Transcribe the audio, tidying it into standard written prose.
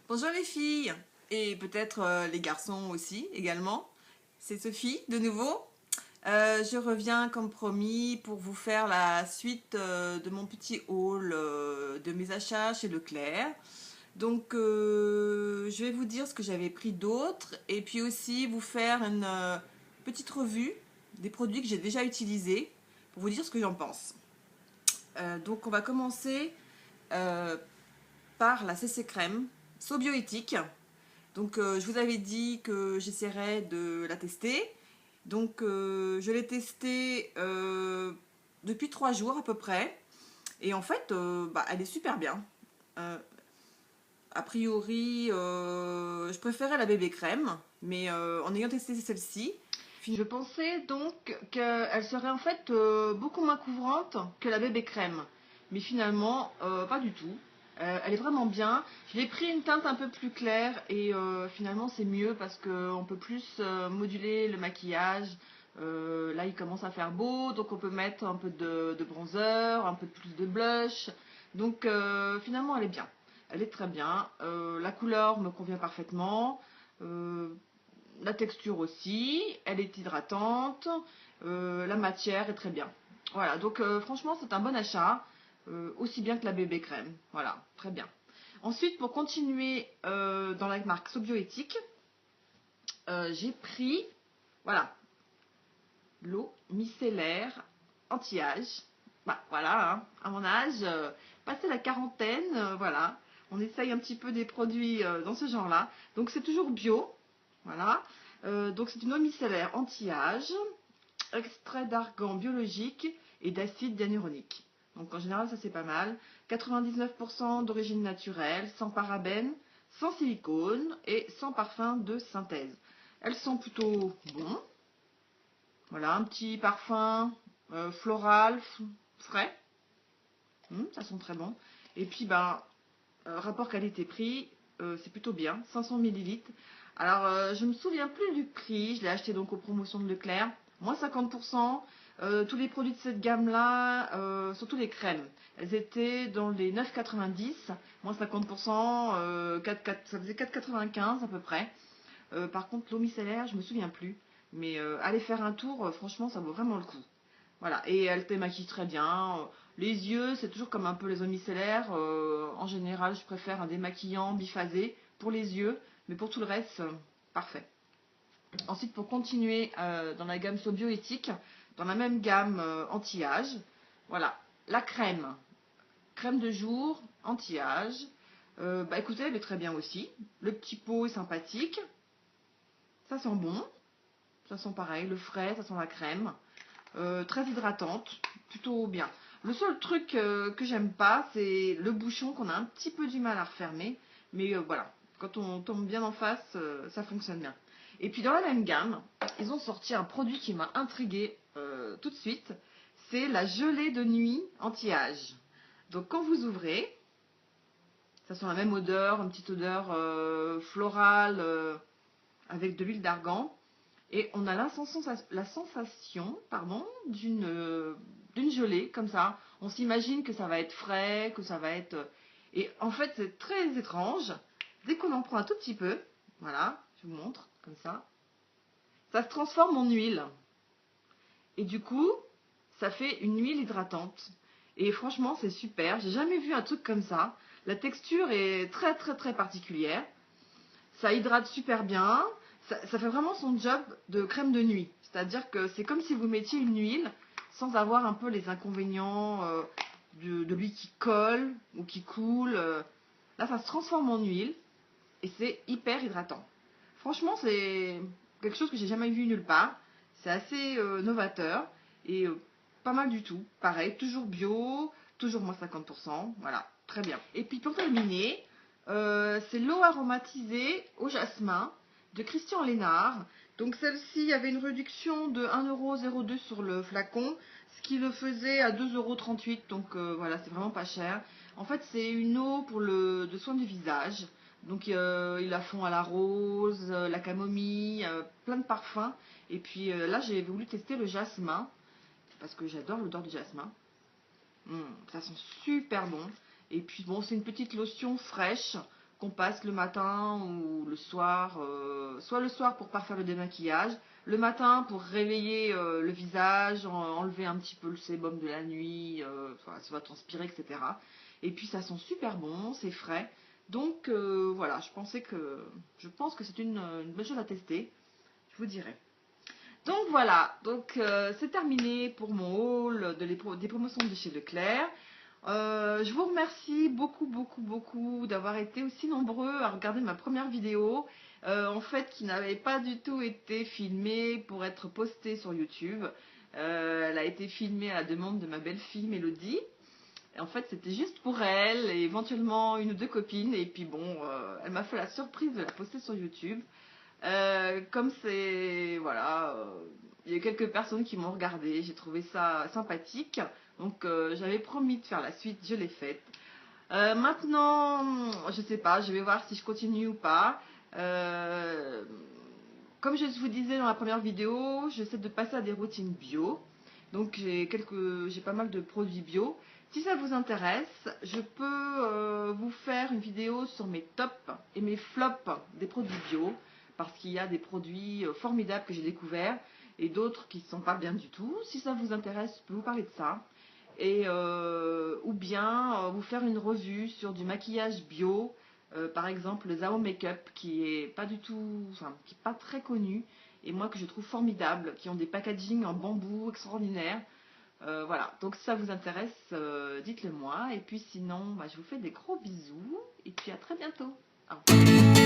Bonjour les filles et peut-être les garçons aussi également. C'est Sophie de nouveau. Je reviens comme promis pour vous faire la suite de mon petit haul de mes achats chez Leclerc. Donc je vais vous dire ce que j'avais pris d'autre et puis aussi vous faire une petite revue des produits que j'ai déjà utilisés pour vous dire ce que j'en pense. Donc on va commencer euh, par la CC Crème Sobioéthique. Donc je vous avais dit que j'essaierais de la tester. Donc je l'ai testée depuis 3 jours à peu près. Et en fait, elle est super bien. Euh, a priori, je préférais la bébé crème, mais en ayant testé celle-ci, je pensais donc qu'elle serait en fait beaucoup moins couvrante que la bébé crème. Mais finalement, pas du tout. Elle est vraiment bien. Je l'ai pris une teinte un peu plus claire et finalement c'est mieux parce qu'on peut plus moduler le maquillage. Là il commence à faire beau, donc on peut mettre un peu de bronzer, un peu plus de blush. Donc finalement elle est bien. Elle est très bien. La couleur me convient parfaitement. Euh, la texture aussi. Elle est hydratante. La matière est très bien. Voilà, donc franchement, c'est un bon achat. Aussi bien que la bébé crème. Voilà, très bien. Ensuite, pour continuer dans la marque Sobioéthique, j'ai pris, voilà, l'eau micellaire anti-âge. Bah, voilà, hein, à mon âge, passé la quarantaine, voilà, on essaye un petit peu des produits dans ce genre-là. Donc c'est toujours bio, voilà. Donc c'est une eau micellaire anti-âge, extrait d'argan biologique et d'acide hyaluronique. Donc en général ça c'est pas mal. 99% d'origine naturelle, sans parabènes, sans silicone et sans parfum de synthèse. Elles sont plutôt bons. Voilà, un petit parfum floral, frais. Ça sent très bon. Et puis, rapport qualité-prix, c'est plutôt bien. 500 millilitres. Alors, je me souviens plus du prix. Je l'ai acheté donc aux promotions de Leclerc. Moins 50%. Tous les produits de cette gamme-là, surtout les crèmes, elles étaient dans les 9,90. Moins 50%, ça faisait 4,95 à peu près. Par contre, l'eau micellaire, je me souviens plus. Mais allez faire un tour, franchement, ça vaut vraiment le coup. Voilà, et elle démaquille très bien. Les yeux, c'est toujours comme un peu les eaux micellaires. En général, je préfère un démaquillant biphasé pour les yeux, mais pour tout le reste, parfait. Ensuite, pour continuer dans la gamme Sobioéthique, dans la même gamme anti-âge, voilà, la crème. Crème de jour, anti-âge. Écoutez, elle est très bien aussi. Le petit pot est sympathique. Ça sent bon. Ça sent pareil, le frais, ça sent la crème. Très hydratante, plutôt bien. Le seul truc que j'aime pas, c'est le bouchon qu'on a un petit peu du mal à refermer. Mais voilà, quand on tombe bien en face, ça fonctionne bien. Et puis dans la même gamme, ils ont sorti un produit qui m'a intriguée tout de suite. C'est la gelée de nuit anti-âge. Donc quand vous ouvrez, ça sent la même odeur, une petite odeur florale avec de l'huile d'argan. Et on a la sensation d'une gelée, comme ça. On s'imagine que ça va être frais, que ça va être... Et en fait, c'est très étrange. Dès qu'on en prend un tout petit peu, voilà, je vous montre, comme ça se transforme en huile. Et du coup, ça fait une huile hydratante. Et franchement, c'est super. J'ai jamais vu un truc comme ça. La texture est très très très particulière. Ça hydrate super bien. Ça fait vraiment son job de crème de nuit. C'est-à-dire que c'est comme si vous mettiez une huile sans avoir un peu les inconvénients de l'huile qui colle ou qui coule. Là, ça se transforme en huile et c'est hyper hydratant. Franchement, c'est quelque chose que j'ai jamais vu nulle part. C'est assez novateur et pas mal du tout. Pareil, toujours bio, toujours moins 50%. Voilà, très bien. Et puis pour terminer, c'est l'eau aromatisée au jasmin de Christian Lénard. Donc celle-ci avait une réduction de 1,02 € sur le flacon, ce qui le faisait à 2,38 €. Donc voilà, c'est vraiment pas cher. En fait, c'est une eau pour de soin du visage. Donc ils la font à la rose, la camomille, plein de parfums. Et puis là, j'ai voulu tester le jasmin, parce que j'adore l'odeur du jasmin. Ça sent super bon. Et puis bon, c'est une petite lotion fraîche qu'on passe le matin ou le soir, soit le soir pour parfaire le démaquillage, le matin pour réveiller le visage, enlever un petit peu le sébum de la nuit, enfin, ça va transpirer, etc. Et puis ça sent super bon, c'est frais. Donc voilà, je pense que c'est une bonne chose à tester, je vous dirai. Donc voilà, donc c'est terminé pour mon haul des promotions de chez Leclerc. Je vous remercie beaucoup d'avoir été aussi nombreux à regarder ma première vidéo, en fait qui n'avait pas du tout été filmée pour être postée sur YouTube. Elle a été filmée à la demande de ma belle-fille Mélodie. Et en fait c'était juste pour elle et éventuellement une ou deux copines, et puis bon, elle m'a fait la surprise de la poster sur YouTube. Comme c'est, voilà, il y a eu quelques personnes qui m'ont regardé, j'ai trouvé ça sympathique, donc j'avais promis de faire la suite, je l'ai faite. Maintenant, je sais pas, je vais voir si je continue ou pas. Comme je vous disais dans la première vidéo, j'essaie de passer à des routines bio, donc j'ai pas mal de produits bio. Si ça vous intéresse, je peux vous faire une vidéo sur mes tops et mes flops des produits bio, parce qu'il y a des produits formidables que j'ai découverts et d'autres qui ne sont pas bien du tout. Si ça vous intéresse, je peux vous parler de ça. Et, ou bien vous faire une revue sur du maquillage bio, par exemple le Zao Makeup, qui est pas du tout, enfin, qui est pas très connu, et moi que je trouve formidable, qui ont des packaging en bambou extraordinaires. Voilà, donc si ça vous intéresse, dites-le moi. Et puis sinon, bah, je vous fais des gros bisous. Et puis à très bientôt. Au revoir.